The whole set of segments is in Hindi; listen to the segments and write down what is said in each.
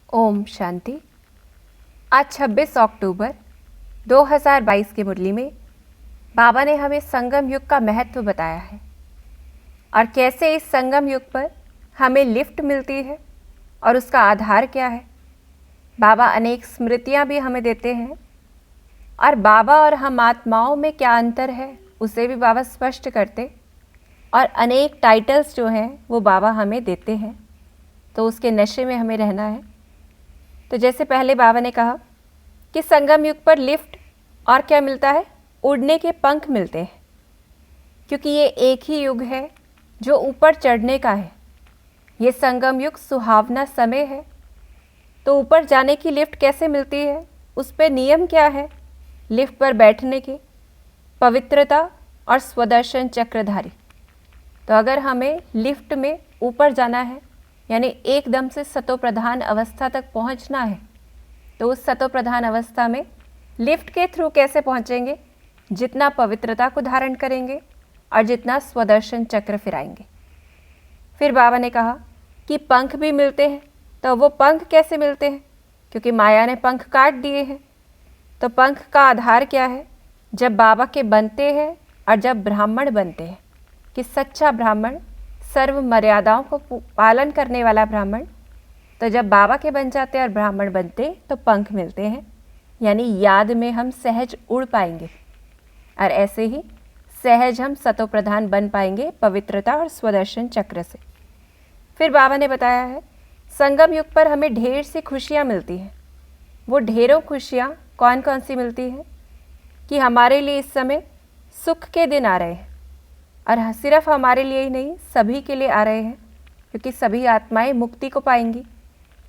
ओम शांति। आज 26 अक्टूबर 2022 की मुरली में बाबा ने हमें संगम युग का महत्व बताया है और कैसे इस संगम युग पर हमें लिफ्ट मिलती है और उसका आधार क्या है। बाबा अनेक स्मृतियाँ भी हमें देते हैं और बाबा और हम आत्माओं में क्या अंतर है उसे भी बाबा स्पष्ट करते और अनेक टाइटल्स जो हैं वो बाबा हमें देते हैं, तो उसके नशे में हमें रहना है। तो जैसे पहले बाबा ने कहा कि संगम युग पर लिफ्ट और क्या मिलता है, उड़ने के पंख मिलते हैं, क्योंकि ये एक ही युग है जो ऊपर चढ़ने का है। ये संगम युग सुहावना समय है। तो ऊपर जाने की लिफ्ट कैसे मिलती है, उस पर नियम क्या है लिफ्ट पर बैठने के? पवित्रता और स्वदर्शन चक्रधारी। तो अगर हमें लिफ्ट में ऊपर जाना है, यानी एकदम से सतो प्रधान अवस्था तक पहुंचना है, तो उस सतो प्रधान अवस्था में लिफ्ट के थ्रू कैसे पहुंचेंगे? जितना पवित्रता को धारण करेंगे और जितना स्वदर्शन चक्र फिराएंगे। फिर बाबा ने कहा कि पंख भी मिलते हैं। तो वो पंख कैसे मिलते हैं? क्योंकि माया ने पंख काट दिए हैं। तो पंख का आधार क्या है? जब बाबा के बनते हैं और जब ब्राह्मण बनते हैं, कि सच्चा ब्राह्मण, सर्व मर्यादाओं को पालन करने वाला ब्राह्मण। तो जब बाबा के बन जाते और ब्राह्मण बनते तो पंख मिलते हैं, यानी याद में हम सहज उड़ पाएंगे और ऐसे ही सहज हम सतो प्रधान बन पाएंगे पवित्रता और स्वदर्शन चक्र से। फिर बाबा ने बताया है संगम युग पर हमें ढेर सी खुशियाँ मिलती हैं। वो ढेरों खुशियाँ कौन कौन सी मिलती हैं? कि हमारे लिए इस समय सुख के दिन आ रहे हैं, और सिर्फ हमारे लिए ही नहीं, सभी के लिए आ रहे हैं, क्योंकि सभी आत्माएं मुक्ति को पाएंगी।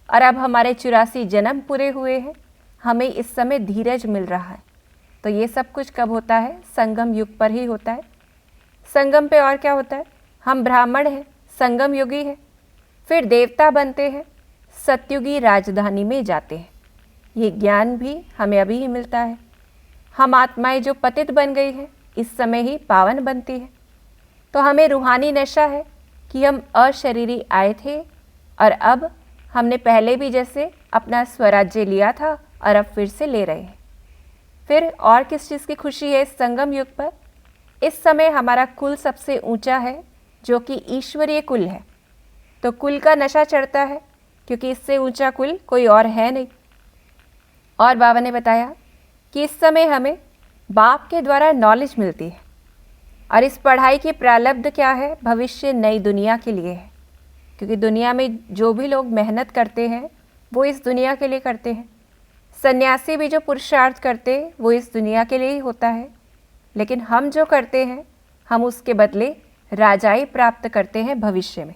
और अब हमारे 84 जन्म पूरे हुए हैं, हमें इस समय धीरज मिल रहा है। तो ये सब कुछ कब होता है? संगम युग पर ही होता है। संगम पे और क्या होता है? हम ब्राह्मण हैं, संगम युगी है, फिर देवता बनते हैं, सतयुगी राजधानी में जाते हैं। ये ज्ञान भी हमें अभी ही मिलता है। हम आत्माएं जो पतित बन गई हैं, इस समय ही पावन बनती है। तो हमें रूहानी नशा है कि हम अशरीरी आए थे और अब हमने पहले भी जैसे अपना स्वराज्य लिया था और अब फिर से ले रहे हैं। फिर और किस चीज़ की खुशी है इस संगम युग पर? इस समय हमारा कुल सबसे ऊंचा है, जो कि ईश्वरीय कुल है। तो कुल का नशा चढ़ता है, क्योंकि इससे ऊंचा कुल कोई और है नहीं। और बाबा ने बताया कि इस समय हमें बाप के द्वारा नॉलेज मिलती है, और इस पढ़ाई की प्रारब्ध क्या है? भविष्य नई दुनिया के लिए है। क्योंकि दुनिया में जो भी लोग मेहनत करते हैं वो इस दुनिया के लिए करते हैं। सन्यासी भी जो पुरुषार्थ करते वो इस दुनिया के लिए ही होता है। लेकिन हम जो करते हैं, हम उसके बदले राजाई प्राप्त करते हैं भविष्य में।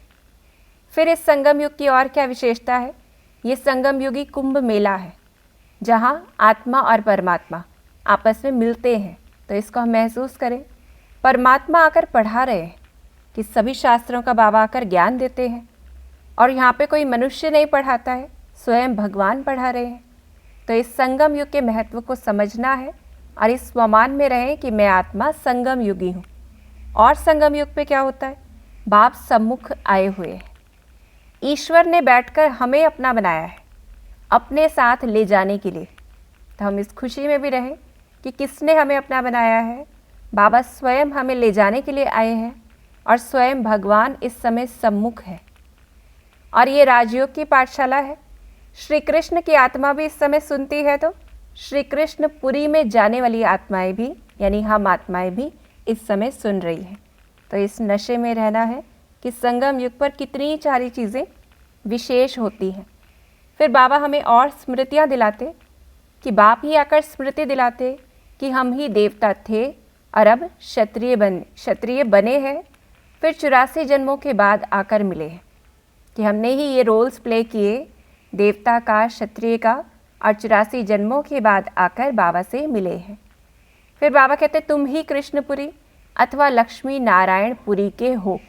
फिर इस संगम युग की और क्या विशेषता है? ये संगम युगी कुंभ मेला है, जहाँ आत्मा और परमात्मा आपस में मिलते हैं। तो इसको हम महसूस करें। परमात्मा आकर पढ़ा रहे हैं, कि सभी शास्त्रों का बाबा आकर ज्ञान देते हैं, और यहाँ पे कोई मनुष्य नहीं पढ़ाता है, स्वयं भगवान पढ़ा रहे हैं। तो इस संगम युग के महत्व को समझना है और इस स्वमान में रहें कि मैं आत्मा संगम युगी हूँ। और संगम युग पे क्या होता है? बाप सम्मुख आए हुए हैं। ईश्वर ने बैठकर हमें अपना बनाया है, अपने साथ ले जाने के लिए। तो हम इस खुशी में भी रहें कि किसने हमें अपना बनाया है। बाबा स्वयं हमें ले जाने के लिए आए हैं, और स्वयं भगवान इस समय सम्मुख है। और ये राजयोग की पाठशाला है। श्री कृष्ण की आत्मा भी इस समय सुनती है। तो श्री कृष्ण पुरी में जाने वाली आत्माएं भी, यानी हम आत्माएं भी इस समय सुन रही हैं। तो इस नशे में रहना है कि संगम युग पर कितनी सारी चीज़ें विशेष होती हैं। फिर बाबा हमें और स्मृतियाँ दिलाते, कि बाप ही आकर स्मृति दिलाते कि हम ही देवता थे और अब क्षत्रिय बने हैं। फिर 84 जन्मों के बाद आकर मिले हैं, कि हमने ही ये रोल्स प्ले किए, देवता का, क्षत्रिय का, और 84 जन्मों के बाद आकर बाबा से मिले हैं। फिर बाबा कहते तुम ही कृष्णपुरी अथवा लक्ष्मी नारायणपुरी के हो।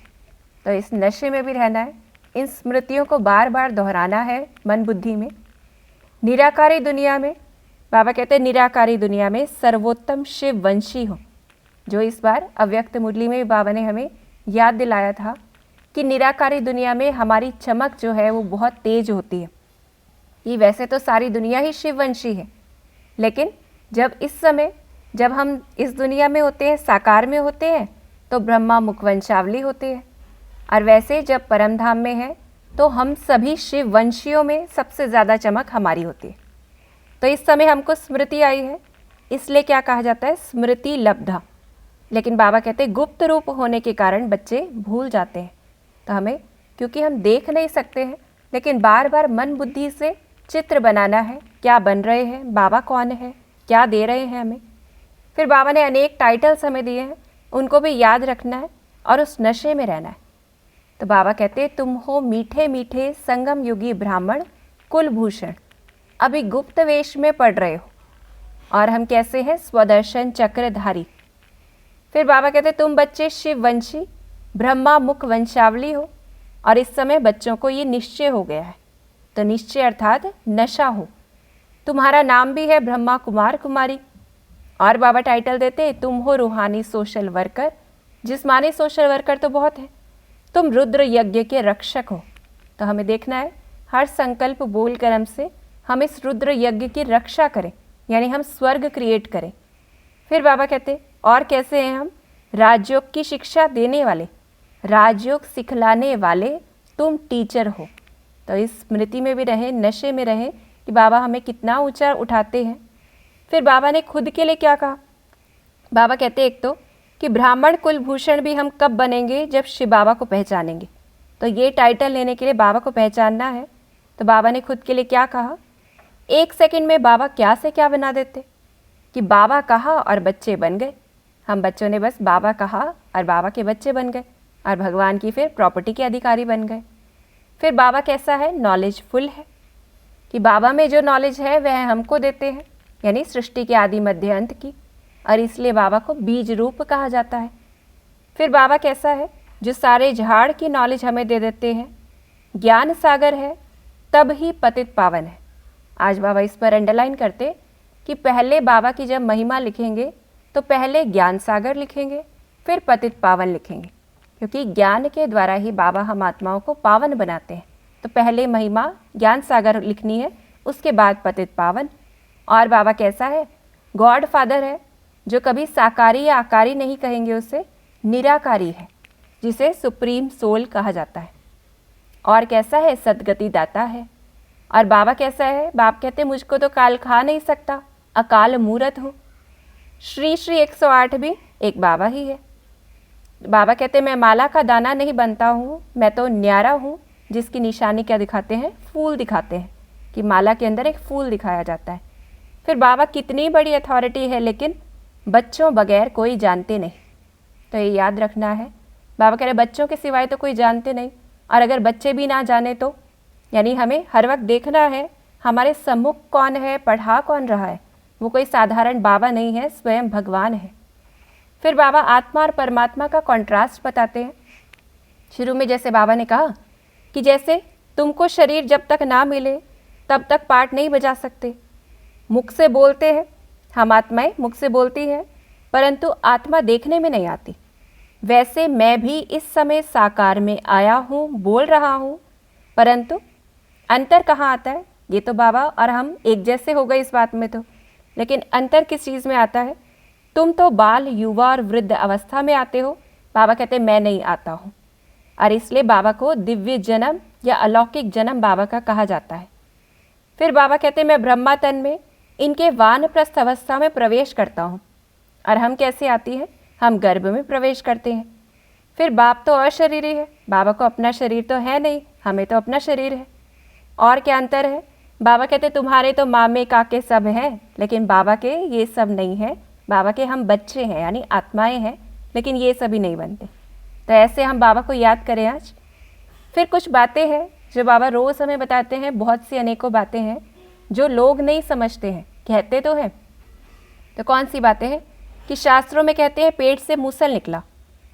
तो इस नशे में भी रहना है, इन स्मृतियों को बार बार दोहराना है मन बुद्धि में। निराकारी दुनिया में बाबा कहते निराकारी दुनिया में सर्वोत्तम शिव वंशी हो। जो इस बार अव्यक्त मुरली में बाबा ने हमें याद दिलाया था कि निराकारी दुनिया में हमारी चमक जो है वो बहुत तेज होती है। कि वैसे तो सारी दुनिया ही शिववंशी है, लेकिन जब इस समय जब हम इस दुनिया में होते हैं, साकार में होते हैं, तो ब्रह्मा मुखवंशावली होते हैं। और वैसे जब परमधाम में है तो हम सभी शिववंशियों में सबसे ज़्यादा चमक हमारी होती है। तो इस समय हमको स्मृति आई है, इसलिए क्या कहा जाता है, स्मृति लब्धा। लेकिन बाबा कहते हैं गुप्त रूप होने के कारण बच्चे भूल जाते हैं। तो हमें, क्योंकि हम देख नहीं सकते हैं, लेकिन बार बार मन बुद्धि से चित्र बनाना है, क्या बन रहे हैं, बाबा कौन है, क्या दे रहे हैं हमें। फिर बाबा ने अनेक टाइटल्स हमें दिए हैं, उनको भी याद रखना है और उस नशे में रहना है। तो बाबा कहते हैं तुम हो मीठे मीठे संगम युगी ब्राह्मण कुलभूषण, अभी गुप्त वेश में पढ़ रहे हो, और हम कैसे हैं, स्वदर्शन चक्रधारी। फिर बाबा कहते तुम बच्चे शिववंशी ब्रह्मा मुख वंशावली हो, और इस समय बच्चों को ये निश्चय हो गया है। तो निश्चय अर्थात नशा हो। तुम्हारा नाम भी है ब्रह्मा कुमार कुमारी, और बाबा टाइटल देते तुम हो रूहानी सोशल वर्कर। जिस्मानी सोशल वर्कर तो बहुत है, तुम रुद्र यज्ञ के रक्षक हो। तो हमें देखना है हर संकल्प बोल कर्म से हम इस रुद्र यज्ञ की रक्षा करें, यानी हम स्वर्ग क्रिएट करें। फिर बाबा कहते और कैसे हैं हम, राजयोग की शिक्षा देने वाले, राजयोग सिखलाने वाले तुम टीचर हो। तो इस स्मृति में भी रहें, नशे में रहें कि बाबा हमें कितना ऊंचा उठाते हैं। फिर बाबा ने खुद के लिए क्या कहा, बाबा कहते एक तो कि ब्राह्मण कुलभूषण भी हम कब बनेंगे, जब शिव बाबा को पहचानेंगे। तो ये टाइटल लेने के लिए बाबा को पहचानना है। तो बाबा ने खुद के लिए क्या कहा, एक सेकंड में बाबा क्या से क्या बना देते कि बाबा कहा और बच्चे बन गए। हम बच्चों ने बस बाबा कहा और बाबा के बच्चे बन गए, और भगवान की फिर प्रॉपर्टी के अधिकारी बन गए। फिर बाबा कैसा है, नॉलेजफुल है, कि बाबा में जो नॉलेज है वह हमको देते हैं, यानी सृष्टि के आदि मध्य अंत की, और इसलिए बाबा को बीज रूप कहा जाता है। फिर बाबा कैसा है, जो सारे झाड़ की नॉलेज हमें दे देते हैं, ज्ञान सागर है, तब ही पतित पावन है। आज बाबा इस पर अंडरलाइन करते कि पहले बाबा की जब महिमा लिखेंगे तो पहले ज्ञान सागर लिखेंगे, फिर पतित पावन लिखेंगे, क्योंकि ज्ञान के द्वारा ही बाबा हम आत्माओं को पावन बनाते हैं। तो पहले महिमा ज्ञान सागर लिखनी है, उसके बाद पतित पावन। और बाबा कैसा है, गॉड फादर है, जो कभी साकारी या आकारी नहीं कहेंगे, उसे निराकारी है, जिसे सुप्रीम सोल कहा जाता है। और कैसा है, सदगति दाता है। और बाबा कैसा है, बाप कहते मुझको तो काल खा नहीं सकता, अकाल मूरत हूँ। श्री श्री 108 भी एक बाबा ही है। बाबा कहते मैं माला का दाना नहीं बनता हूँ, मैं तो न्यारा हूँ, जिसकी निशानी क्या दिखाते हैं, फूल दिखाते हैं, कि माला के अंदर एक फूल दिखाया जाता है। फिर बाबा कितनी बड़ी अथॉरिटी है, लेकिन बच्चों बगैर कोई जानते नहीं। तो ये याद रखना है, बाबा कह रहे बच्चों के सिवाय तो कोई जानते नहीं, और अगर बच्चे भी ना जाने तो, यानी हमें हर वक्त देखना है हमारे सम्मुख कौन है, पढ़ा कौन रहा है, वो कोई साधारण बाबा नहीं है, स्वयं भगवान है। फिर बाबा आत्मा और परमात्मा का कॉन्ट्रास्ट बताते हैं। शुरू में जैसे बाबा ने कहा कि जैसे तुमको शरीर जब तक ना मिले तब तक पाठ नहीं बजा सकते, मुख से बोलते हैं, हम आत्माएं मुख से बोलती हैं, परंतु आत्मा देखने में नहीं आती। वैसे मैं भी इस समय साकार में आया हूँ, बोल रहा हूँ, परंतु अंतर कहाँ आता है, ये तो बाबा और हम एक जैसे हो गए इस बात में तो, लेकिन अंतर किस चीज़ में आता है, तुम तो बाल, युवा और वृद्ध अवस्था में आते हो, बाबा कहते मैं नहीं आता हूँ। और इसलिए बाबा को दिव्य जन्म या अलौकिक जन्म बाबा का कहा जाता है। फिर बाबा कहते मैं ब्रह्मा तन में इनके वानप्रस्थ अवस्था में प्रवेश करता हूँ। और हम कैसे आती हैं, हम गर्भ में प्रवेश करते हैं। फिर बाप तो अशरीरी है, बाबा को अपना शरीर तो है नहीं, हमें तो अपना शरीर है। और क्या अंतर है, बाबा कहते तुम्हारे तो मामे काके सब हैं, लेकिन बाबा के ये सब नहीं है। बाबा के हम बच्चे हैं, यानी आत्माएं हैं, लेकिन ये सभी नहीं बनते। तो ऐसे हम बाबा को याद करें आज। फिर कुछ बातें हैं जो बाबा रोज़ हमें बताते हैं, बहुत सी अनेकों बातें हैं जो लोग नहीं समझते हैं, कहते तो हैं। तो कौन सी बातें हैं कि शास्त्रों में कहते हैं पेट से मूसल निकला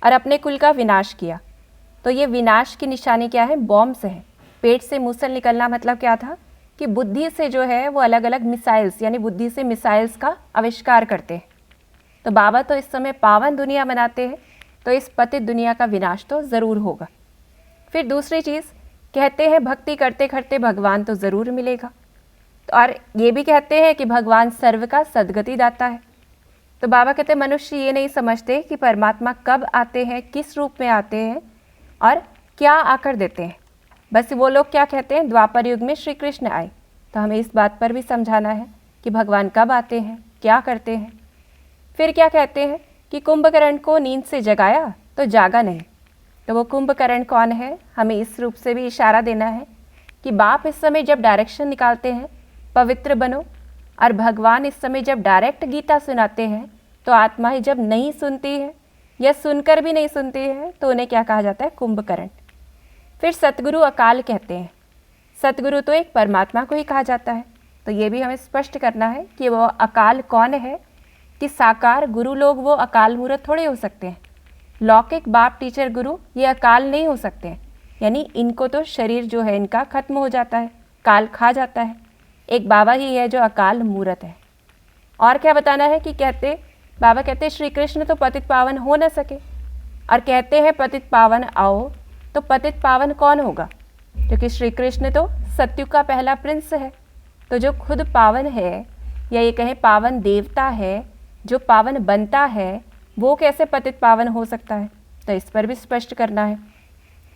और अपने कुल का विनाश किया। तो ये विनाश की निशानी क्या है, बॉम्ब से है। पेट से मूसल निकलना मतलब क्या था कि बुद्धि से जो है वो अलग अलग मिसाइल्स, यानी बुद्धि से मिसाइल्स का आविष्कार करते हैं। तो बाबा तो इस समय पावन दुनिया बनाते हैं, तो इस पतित दुनिया का विनाश तो ज़रूर होगा। फिर दूसरी चीज़ कहते हैं भक्ति करते करते भगवान तो ज़रूर मिलेगा। और ये भी कहते हैं कि भगवान सर्व का सद्गति दाता है। तो बाबा कहते हैं मनुष्य ये नहीं समझते कि परमात्मा कब आते हैं, किस रूप में आते हैं और क्या आकर देते हैं। बस वो लोग क्या कहते हैं, द्वापर युग में श्री कृष्ण आए। तो हमें इस बात पर भी समझाना है कि भगवान कब आते हैं, क्या करते हैं। फिर क्या कहते हैं कि कुंभकर्ण को नींद से जगाया तो जागा नहीं। तो वो कुंभकर्ण कौन है, हमें इस रूप से भी इशारा देना है कि बाप इस समय जब डायरेक्शन निकालते हैं पवित्र बनो, और भगवान इस समय जब डायरेक्ट गीता सुनाते हैं तो आत्माएं जब नहीं सुनती है या सुनकर भी नहीं सुनती है तो उन्हें क्या कहा जाता है, कुंभकर्ण। फिर सतगुरु अकाल कहते हैं। सतगुरु तो एक परमात्मा को ही कहा जाता है। तो ये भी हमें स्पष्ट करना है कि वो अकाल कौन है, कि साकार गुरु लोग वो अकाल मूर्त थोड़े हो सकते हैं। लौकिक बाप टीचर गुरु ये अकाल नहीं हो सकते हैं, यानी इनको तो शरीर जो है इनका खत्म हो जाता है, काल खा जाता है। एक बाबा ही है जो अकाल मूर्त है। और क्या बताना है कि बाबा कहते श्री कृष्ण तो पतित पावन हो न सके, और कहते हैं पतित पावन आओ। तो पतित पावन कौन होगा, क्योंकि श्री कृष्ण तो सत्युग का पहला प्रिंस है। तो जो खुद पावन है, या ये कहें पावन देवता है, जो पावन बनता है, वो कैसे पतित पावन हो सकता है। तो इस पर भी स्पष्ट करना है।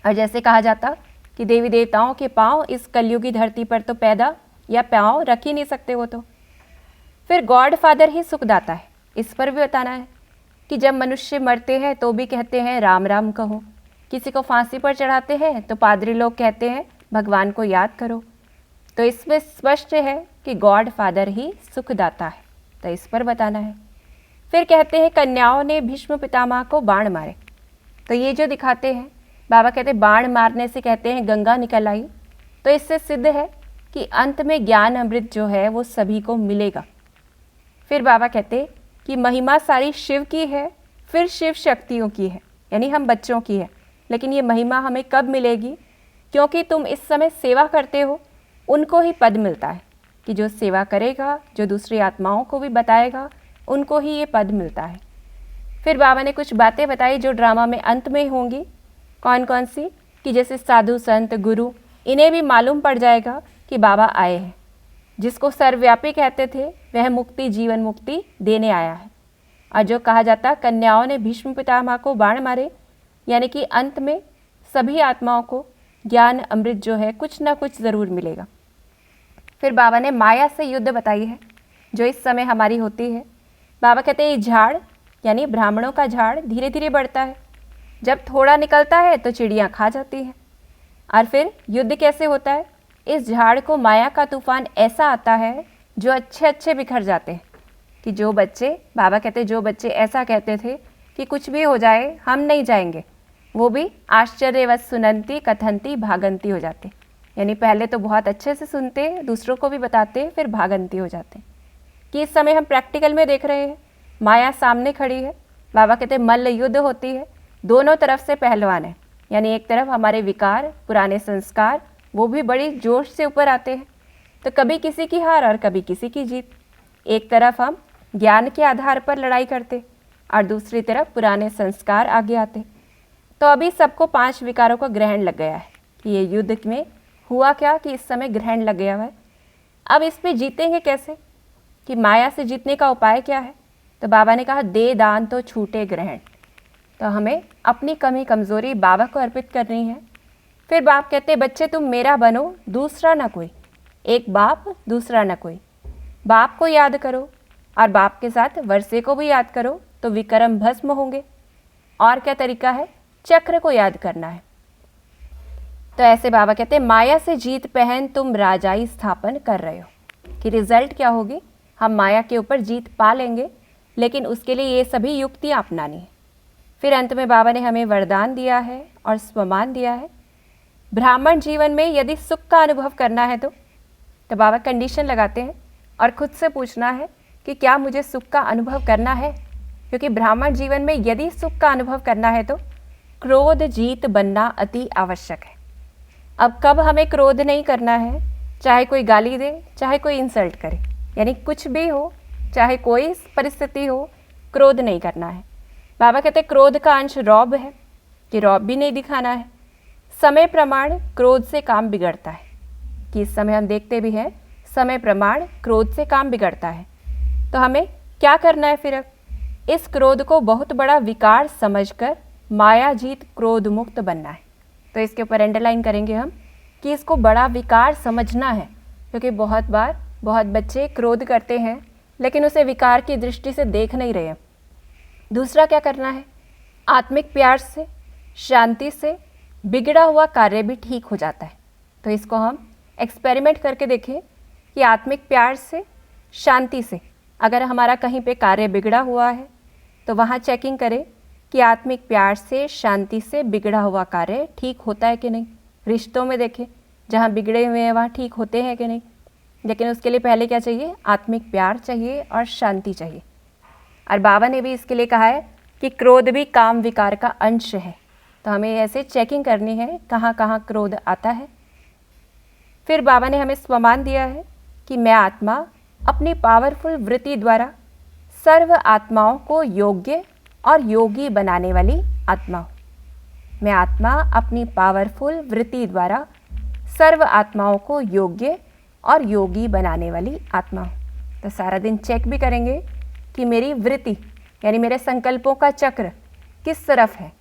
और जैसे कहा जाता कि देवी देवताओं के पाँव इस कलयुगी धरती पर तो पैदा या पाँव रख ही नहीं सकते वो तो। फिर गॉड फादर ही सुखदाता है, इस पर भी बताना है कि जब मनुष्य मरते हैं तो भी कहते हैं राम राम कहो। किसी को फांसी पर चढ़ाते हैं तो पादरी लोग कहते हैं भगवान को याद करो। तो इसमें स्पष्ट है कि गॉड फादर ही सुखदाता है। तो इस पर बताना है। फिर कहते हैं कन्याओं ने भीष्म पितामह को बाण मारे। तो ये जो दिखाते हैं, बाबा कहते हैं बाण मारने से कहते हैं गंगा निकल आई। तो इससे सिद्ध है कि अंत में ज्ञान अमृत जो है वो सभी को मिलेगा। फिर बाबा कहते कि महिमा सारी शिव की है, फिर शिव शक्तियों की है, यानी हम बच्चों की है। लेकिन ये महिमा हमें कब मिलेगी, क्योंकि तुम इस समय सेवा करते हो, उनको ही पद मिलता है कि जो सेवा करेगा, जो दूसरी आत्माओं को भी बताएगा, उनको ही ये पद मिलता है। फिर बाबा ने कुछ बातें बताई जो ड्रामा में अंत में होंगी। कौन कौन सी, कि जैसे साधु संत गुरु, इन्हें भी मालूम पड़ जाएगा कि बाबा आए हैं। जिसको सर्वव्यापी कहते थे वह मुक्ति, जीवन मुक्ति देने आया है। और जो कहा जाता कन्याओं ने भीष्म पितामह को बाण मारे, यानी कि अंत में सभी आत्माओं को ज्ञान अमृत जो है कुछ ना कुछ ज़रूर मिलेगा। फिर बाबा ने माया से युद्ध बताई है जो इस समय हमारी होती है। बाबा कहते हैं ये झाड़, यानी ब्राह्मणों का झाड़ धीरे धीरे बढ़ता है। जब थोड़ा निकलता है तो चिड़ियाँ खा जाती हैं। और फिर युद्ध कैसे होता है, इस झाड़ को माया का तूफान ऐसा आता है जो अच्छे अच्छे बिखर जाते हैं। कि जो बच्चे, बाबा कहते जो बच्चे ऐसा कहते थे कि कुछ भी हो जाए हम नहीं जाएंगे, वो भी आश्चर्यवश सुनंती कथंती भागंती हो जाते। यानी पहले तो बहुत अच्छे से सुनते, दूसरों को भी बताते, फिर भागंती हो जाते। कि इस समय हम प्रैक्टिकल में देख रहे हैं, माया सामने खड़ी है। बाबा कहते मल्ल युद्ध होती है, दोनों तरफ से पहलवान है। यानी एक तरफ हमारे विकार, पुराने संस्कार, वो भी बड़ी जोश से ऊपर आते हैं। तो कभी किसी की हार और कभी किसी की जीत। एक तरफ हम ज्ञान के आधार पर लड़ाई करते और दूसरी तरफ पुराने संस्कार आगे आते। तो अभी सबको 5 विकारों का ग्रहण लग गया है कि ये युद्ध में हुआ क्या, कि इस समय ग्रहण लग गया है। अब इस पे जीतेंगे कैसे, कि माया से जीतने का उपाय क्या है। तो बाबा ने कहा दे दान तो छूटे ग्रहण। तो हमें अपनी कमी कमज़ोरी बाबा को अर्पित करनी है। फिर बाप कहते बच्चे तुम मेरा बनो, दूसरा ना कोई। एक बाप, दूसरा ना कोई। बाप को याद करो और बाप के साथ वर्षे को भी याद करो तो विक्रम भस्म होंगे। और क्या तरीका है, चक्र को याद करना है। तो ऐसे बाबा कहते हैं माया से जीत पहन तुम राजाई स्थापन कर रहे हो। कि रिजल्ट क्या होगी, हम माया के ऊपर जीत पा लेंगे, लेकिन उसके लिए ये सभी युक्तियाँ अपनानी है। फिर अंत में बाबा ने हमें वरदान दिया है और स्वमान दिया है। ब्राह्मण जीवन में यदि सुख का अनुभव करना है तो बाबा कंडीशन लगाते हैं और खुद से पूछना है कि क्या मुझे सुख का अनुभव करना है। क्योंकि ब्राह्मण जीवन में यदि सुख का अनुभव करना है तो क्रोध जीत बनना अति आवश्यक है। अब कब हमें क्रोध नहीं करना है, चाहे कोई गाली दे, चाहे कोई इंसल्ट करे, यानी कुछ भी हो, चाहे कोई परिस्थिति हो, क्रोध नहीं करना है। बाबा कहते क्रोध का अंश रौब है, कि रौब भी नहीं दिखाना है। समय प्रमाण क्रोध से काम बिगड़ता है। कि इस समय हम देखते भी हैं समय प्रमाण क्रोध से काम बिगड़ता है। तो हमें क्या करना है फिर? अब इस क्रोध को बहुत बड़ा विकार समझकर मायाजीत क्रोध मुक्त बनना है। तो इसके ऊपर अंडरलाइन करेंगे हम कि इसको बड़ा विकार समझना है, क्योंकि बहुत बार बहुत बच्चे क्रोध करते हैं लेकिन उसे विकार की दृष्टि से देख नहीं रहे हैं। दूसरा क्या करना है? आत्मिक प्यार से, शांति से बिगड़ा हुआ कार्य भी ठीक हो जाता है। तो इसको हम एक्सपेरिमेंट करके देखें कि आत्मिक प्यार से, शांति से अगर हमारा कहीं पे कार्य बिगड़ा हुआ है तो वहाँ चेकिंग करें कि आत्मिक प्यार से, शांति से बिगड़ा हुआ कार्य ठीक होता है कि नहीं। रिश्तों में देखें, जहाँ बिगड़े हुए हैं वहाँ ठीक होते हैं कि नहीं। लेकिन उसके लिए पहले क्या चाहिए? आत्मिक प्यार चाहिए और शांति चाहिए। और बाबा ने भी इसके लिए कहा है कि क्रोध भी काम विकार का अंश है। तो हमें ऐसे चेकिंग करनी है कहाँ कहाँ क्रोध आता है। फिर बाबा ने हमें स्वमान दिया है कि मैं आत्मा अपनी पावरफुल वृत्ति द्वारा सर्व आत्माओं को योग्य और योगी बनाने वाली आत्मा हूँ। मैं आत्मा अपनी पावरफुल वृत्ति द्वारा सर्व आत्माओं को योग्य और योगी बनाने वाली आत्मा हूँ। तो सारा दिन चेक भी करेंगे कि मेरी वृत्ति यानी मेरे संकल्पों का चक्र किस तरफ है,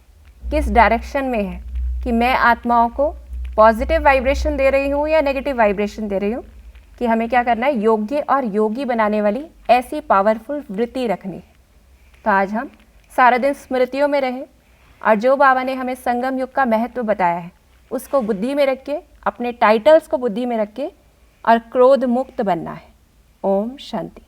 किस डायरेक्शन में है, कि मैं आत्माओं को पॉजिटिव वाइब्रेशन दे रही हूँ या नेगेटिव वाइब्रेशन दे रही हूँ। कि हमें क्या करना है? योग्य और योगी बनाने वाली ऐसी पावरफुल वृत्ति रखनी है। तो आज हम सारा दिन स्मृतियों में रहें और जो बाबा ने हमें संगम युग का महत्व बताया है उसको बुद्धि में रख के, अपने टाइटल्स को बुद्धि में रख के और क्रोध मुक्त बनना है। ओम शांति।